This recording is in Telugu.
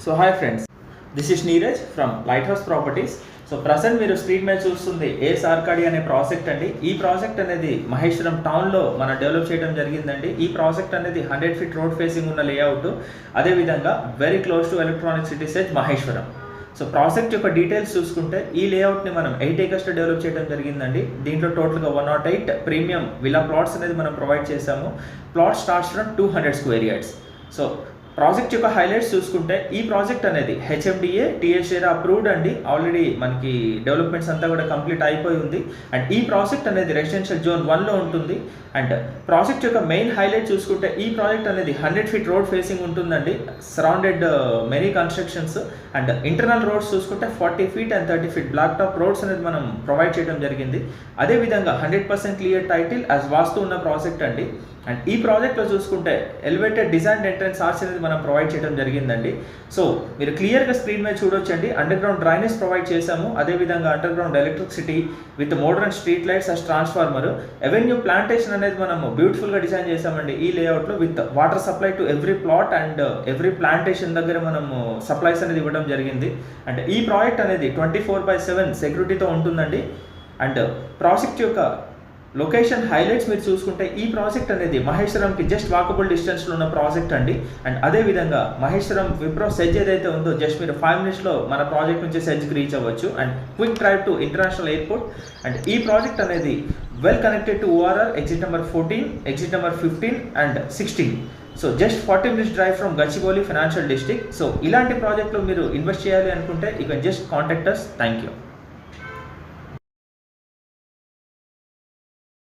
So hi friends, this is Neeraj from Lighthouse Properties. So present మీరు స్క్రీన్ మీద చూస్తుంది ఏఎస్ ఆర్కాడి అనే ప్రాజెక్ట్ అండి. ఈ ప్రాజెక్ట్ అనేది మహేశ్వరం టౌన్లో మనం డెవలప్ చేయడం జరిగిందండి. ఈ ప్రాజెక్ట్ అనేది 100 ఫీట్ రోడ్ ఫేసింగ్ ఉన్న లేఅవుట్, అదేవిధంగా very close to electronic city SEZ Maheshwaram. So project యొక్క డీటెయిల్స్ చూసుకుంటే ఈ లేఅవుట్ని మనం 8 acres డెవలప్ చేయడం జరిగిందండి. దీంట్లో టోటల్గా 108 ప్రీమియం విలా ప్లాట్స్ అనేది మనం ప్రొవైడ్ చేసాము. Plot starts from 200 square yards. So project యొక్క హైలైట్స్ చూసుకుంటే ఈ ప్రాజెక్ట్ అనేది హెచ్ఎండిఏ టీఎస్ఏరా అప్రూవ్డ్ అండి. ఆల్రెడీ మనకి డెవలప్మెంట్స్ అంతా కూడా కంప్లీట్ అయిపోయి ఉంది. అండ్ ఈ ప్రాజెక్ట్ అనేది రెసిడెన్షియల్ జోన్ 1లో ఉంటుంది. అండ్ ప్రాజెక్ట్ యొక్క మెయిన్ హైలైట్ చూసుకుంటే ఈ ప్రాజెక్ట్ అనేది 100 ఫీట్ రోడ్ ఫేసింగ్ ఉంటుందండి, surrounded many constructions. And internal roads చూసుకుంటే 40 feet and 30 feet black top roads అనేది మనం ప్రొవైడ్ చేయడం జరిగింది. అదేవిధంగా 100% క్లియర్ టైటిల్ యాజ్ వాస్తు ఉన్న ప్రాజెక్ట్ అండి. అండ్ ఈ ప్రాజెక్ట్లో చూసుకుంటే ఎలివేటెడ్ డిజైన్ ఎంట్రన్స్ ఆర్చ్ అనేది మనం ప్రొవైడ్ చేయడం జరిగిందండి. సో మీరు క్లియర్గా స్క్రీన్ మీద చూడొచ్చండి, అండర్ గ్రౌండ్ డ్రైనేజ్ ప్రొవైడ్ చేసాము. అదేవిధంగా underground electricity with modern street lights as transformer, avenue plantation అనేది మనము బ్యూటిఫుల్గా డిజైన్ చేసామండి ఈ లేఅవుట్లో, with water supply to every plot and every plantation దగ్గర మనము సప్లైస్ అనేది ఇవ్వడం జరిగింది. అండ్ ఈ ప్రాజెక్ట్ అనేది 24/7 సెక్యూరిటీతో ఉంటుందండి. అండ్ ప్రాజెక్ట్ యొక్క లొకేషన్ హైలైట్స్ మీరు చూసుకుంటే ఈ ప్రాజెక్ట్ అనేది మహేశ్వరంకి జస్ట్ వాకబుల్ డిస్టెన్స్లో ఉన్న ప్రాజెక్ట్ అండి. అండ్ అదేవిధంగా మహేశ్వరం విప్రో సెజ్ ఏదైతే ఉందో జస్ట్ మీరు 5 minutesలో మన ప్రాజెక్ట్ నుంచి సెజ్కి రీచ్ అవ్వచ్చు. And quick drive to international airport. And ఈ ప్రాజెక్ట్ అనేది well connected to ORR exit number 14, exit number 15 and 16. So just 40 minutes drive from Gachibowli financial district. So ఇలాంటి ప్రాజెక్ట్లో మీరు ఇన్వెస్ట్ చేయాలి అనుకుంటే you can just contact us. Thank you.